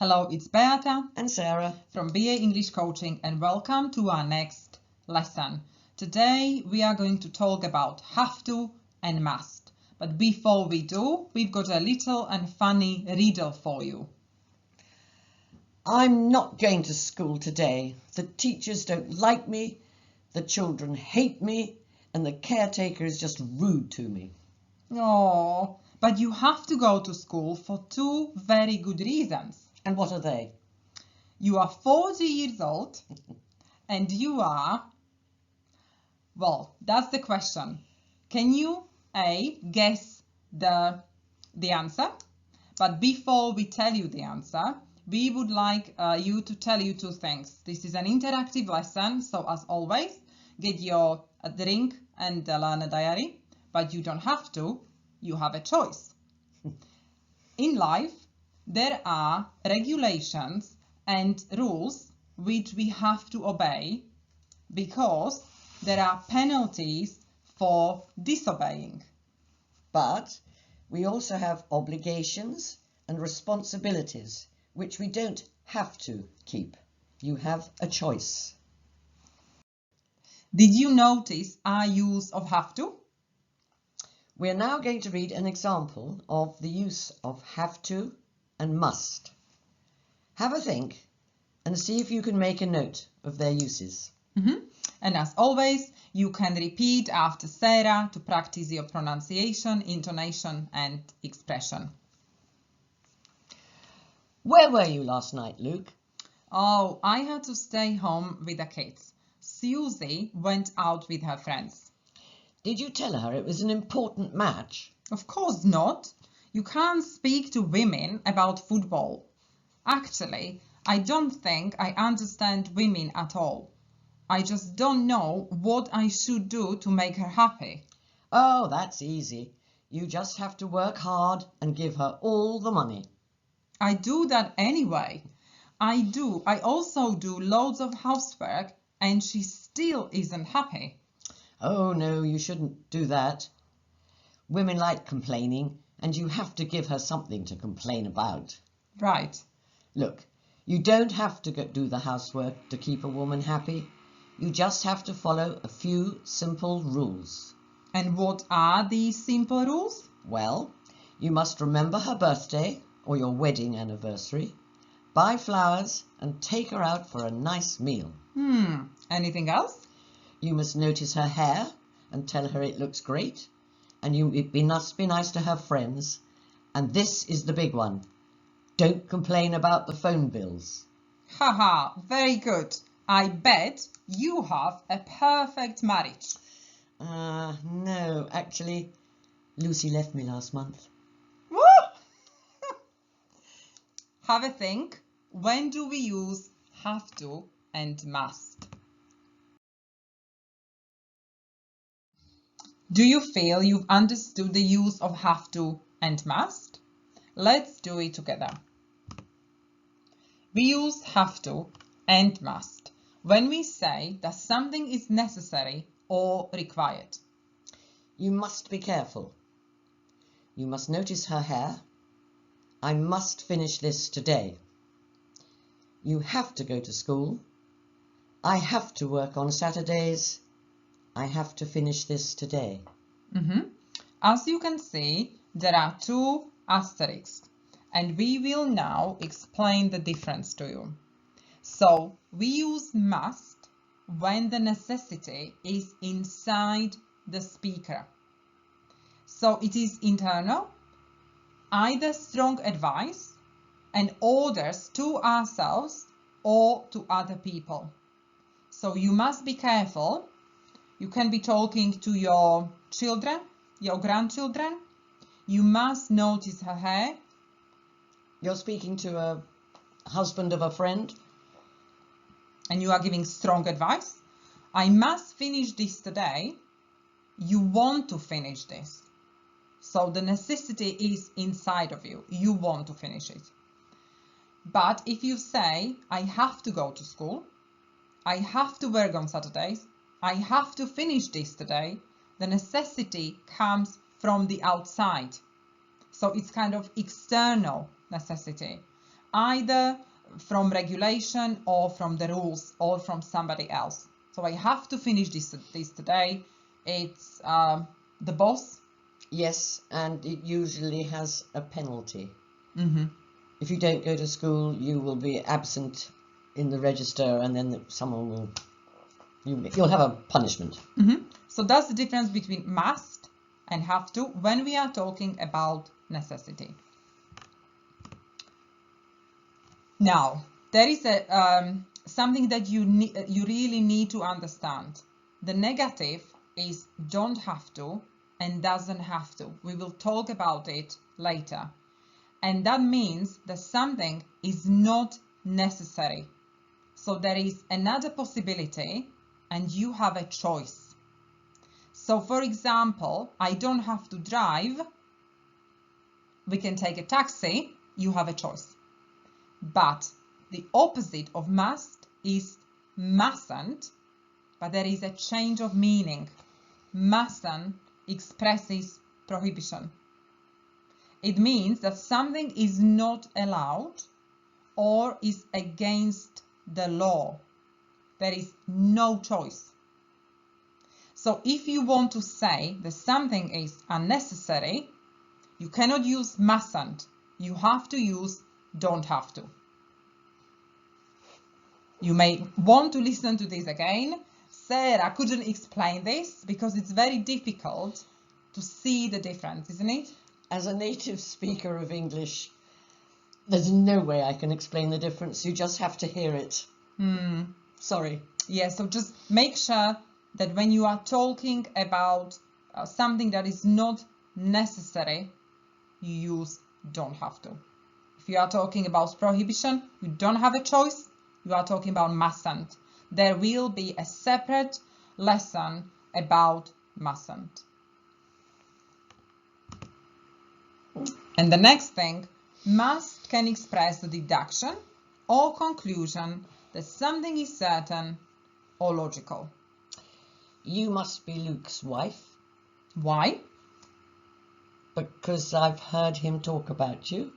Hello, it's Beata and Sarah from BA English Coaching, and welcome to our next lesson. Today we are going to talk about have to and must. But before we do, we've got a little and funny riddle for you. I'm not going to school today. The teachers don't like me, the children hate me, and the caretaker is just rude to me. Oh, but you have to go to school for two very good reasons. And what are they? You are 40 years old and you are, well, that's the question. Can you guess the answer? But before we tell you the answer, we would like you to tell you two things. This is an interactive lesson, so as always, get your drink and learn a diary, but you don't have to, you have a choice. In life, there are regulations and rules which we have to obey because there are penalties for disobeying. But we also have obligations and responsibilities which we don't have to keep. You have a choice. Did you notice our use of have to? We are now going to read an example of the use of have to and must. Have a think and see if you can make a note of their uses. And as always, you can repeat after Sarah to practice your pronunciation, intonation and expression. Where were you last night, Luke? Oh, I had to stay home with the kids. Susie went out with her friends. Did you tell her it was an important match? Of course not. You can't speak to women about football. Actually, I don't think I understand women at all. I just don't know what I should do to make her happy. Oh, that's easy. You just have to work hard and give her all the money. I do that anyway. I also do loads of housework and she still isn't happy. Oh, no, you shouldn't do that. Women like complaining and you have to give her something to complain about. Right. Look, you don't have to do the housework to keep a woman happy. You just have to follow a few simple rules. And what are these simple rules? Well, you must remember her birthday or your wedding anniversary, buy flowers and take her out for a nice meal. Anything else? You must notice her hair and tell her it looks great. And it must be nice to her friends. And this is the big one. Don't complain about the phone bills. Haha, very good. I bet you have a perfect marriage. No, actually, Lucy left me last month. Woo! Have a think. When do we use have to and must? Do you feel you've understood the use of have to and must? Let's do it together. We use have to and must when we say that something is necessary or required. You must be careful. You must notice her hair. I must finish this today. You have to go to school. I have to work on Saturdays. I have to finish this today. As you can see, there are two asterisks, and we will now explain the difference to you. So we use must when the necessity is inside the speaker. So it is internal, either strong advice and orders to ourselves or to other people. So you must be careful. You can be talking to your children, your grandchildren. You must notice her hair. You're speaking to a husband of a friend. And you are giving strong advice. I must finish this today. You want to finish this. So the necessity is inside of you. You want to finish it. But if you say, I have to go to school, I have to work on Saturdays, I have to finish this today, the necessity comes from the outside. So it's kind of external necessity. either from regulation or from the rules or from somebody else. So I have to finish this today. It's the boss. Yes, and it usually has a penalty. Mm-hmm. If you don't go to school, you will be absent in the register, and then someone will... You'll have a punishment. Mm-hmm. So that's the difference between must and have to when we are talking about necessity. Now, there is something that you really need to understand. The negative is don't have to and doesn't have to. We will talk about it later. And that means that something is not necessary. So there is another possibility and you have a choice. So for example, I don't have to drive. We can take a taxi. You have a choice. But the opposite of must is mustn't, but there is a change of meaning. Mustn't expresses prohibition. It means that something is not allowed or is against the law. There is no choice. So if you want to say that something is unnecessary, you cannot use mustn't. You have to use don't have to. You may want to listen to this again. Sarah couldn't explain this because it's very difficult to see the difference, isn't it? As a native speaker of English, there's no way I can explain the difference. You just have to hear it. Sorry. Yeah, so just make sure that when you are talking about something that is not necessary, you use don't have to. If you are talking about prohibition, you don't have a choice. You are talking about mustn't. There will be a separate lesson about mustn't. And the next thing, must can express the deduction or conclusion that something is certain or logical. You must be Luke's wife. Why? Because I've heard him talk about you.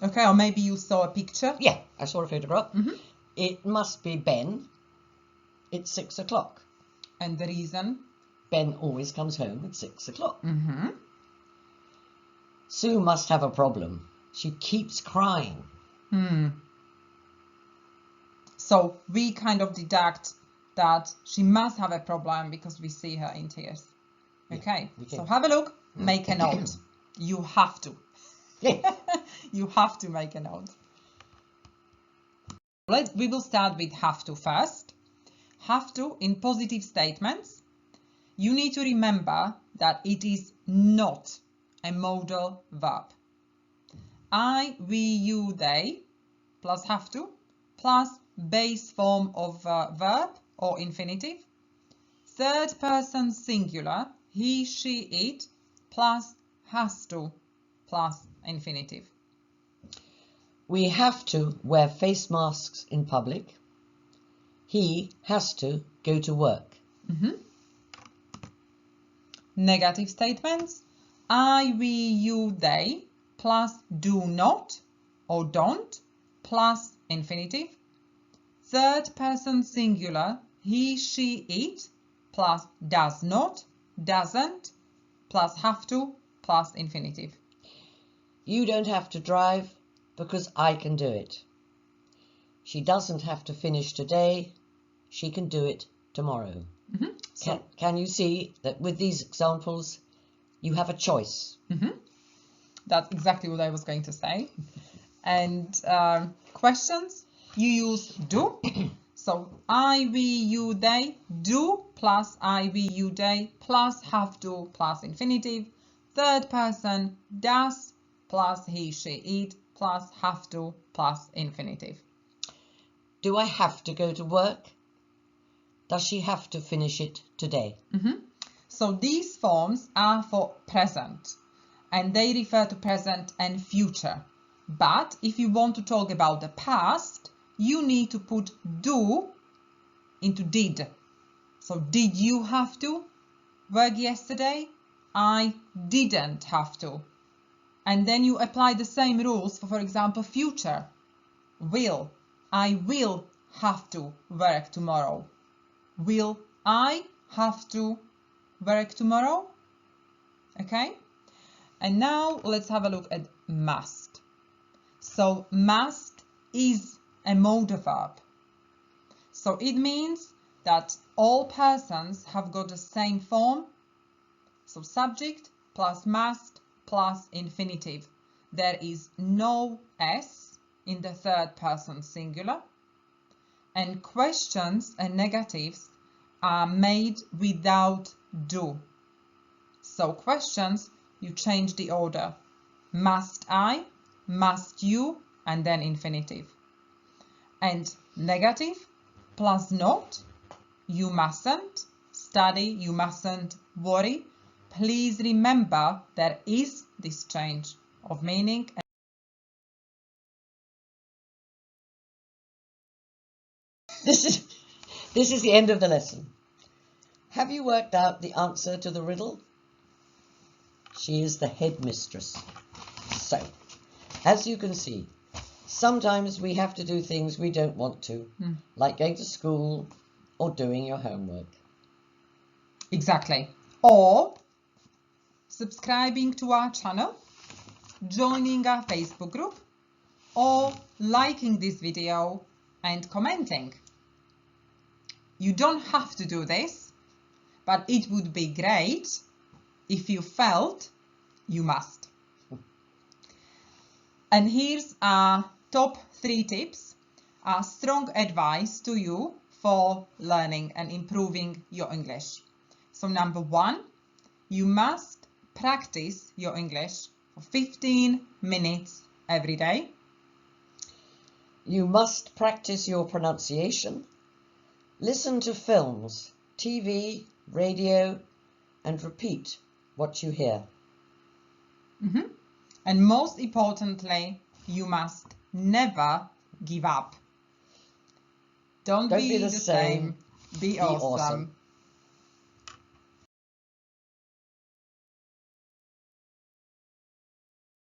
Okay, or maybe you saw a picture. Yeah, I saw a photograph. It must be Ben. It's 6 o'clock. And the reason? Ben always comes home at 6 o'clock. Sue must have a problem. She keeps crying. So we kind of deduct that she must have a problem because we see her in tears. Okay, so have a look, make a note. You have to. You have to make a note. We will start with have to first. Have to in positive statements. You need to remember that it is not a modal verb. I, we, you, they plus have to plus base form of verb or infinitive. Third person singular, he, she, it plus has to plus infinitive. We have to wear face masks in public. He has to go to work. Negative statements. I, we, you, they plus do not or don't plus infinitive. Third person singular, he, she, it plus does not, doesn't plus have to plus infinitive. You don't have to drive because I can do it. She doesn't have to finish today. She can do it tomorrow. Can you see that with these examples, you have a choice? That's exactly what I was going to say. And questions, you use do. So I, we, you, they, do plus I, we, you, they plus have to plus infinitive. Third person, does plus he, she, it plus have to plus infinitive. Do I have to go to work? Does she have to finish it today? So these forms are for present and they refer to present and future. But if you want to talk about the past, you need to put do into did. So did you have to work yesterday? I didn't have to. And then you apply the same rules for example, future. Will. I will have to work tomorrow. Will I have to work tomorrow? Okay? And now let's have a look at must. So must is a modal verb. So it means that all persons have got the same form. So subject plus must plus infinitive. There is no s in the third person singular. And questions and negatives are made without do. So questions, you change the order. Must I, must you, and then infinitive. And negative plus not, you mustn't study, you mustn't worry. Please remember there is this change of meaning. This is the end of the lesson. Have you worked out the answer to the riddle? She is the headmistress. So, as you can see, sometimes we have to do things we don't want to, like going to school or doing your homework. Exactly. Or subscribing to our channel, joining our Facebook group, or liking this video and commenting. You don't have to do this, but it would be great if you felt you must. And here's our top 3 tips, our strong advice to you for learning and improving your English. So number 1, you must practice your English for 15 minutes every day. You must practice your pronunciation. Listen to films, TV, radio, and repeat what you hear. And most importantly, you must never give up. Don't be the same. Be awesome.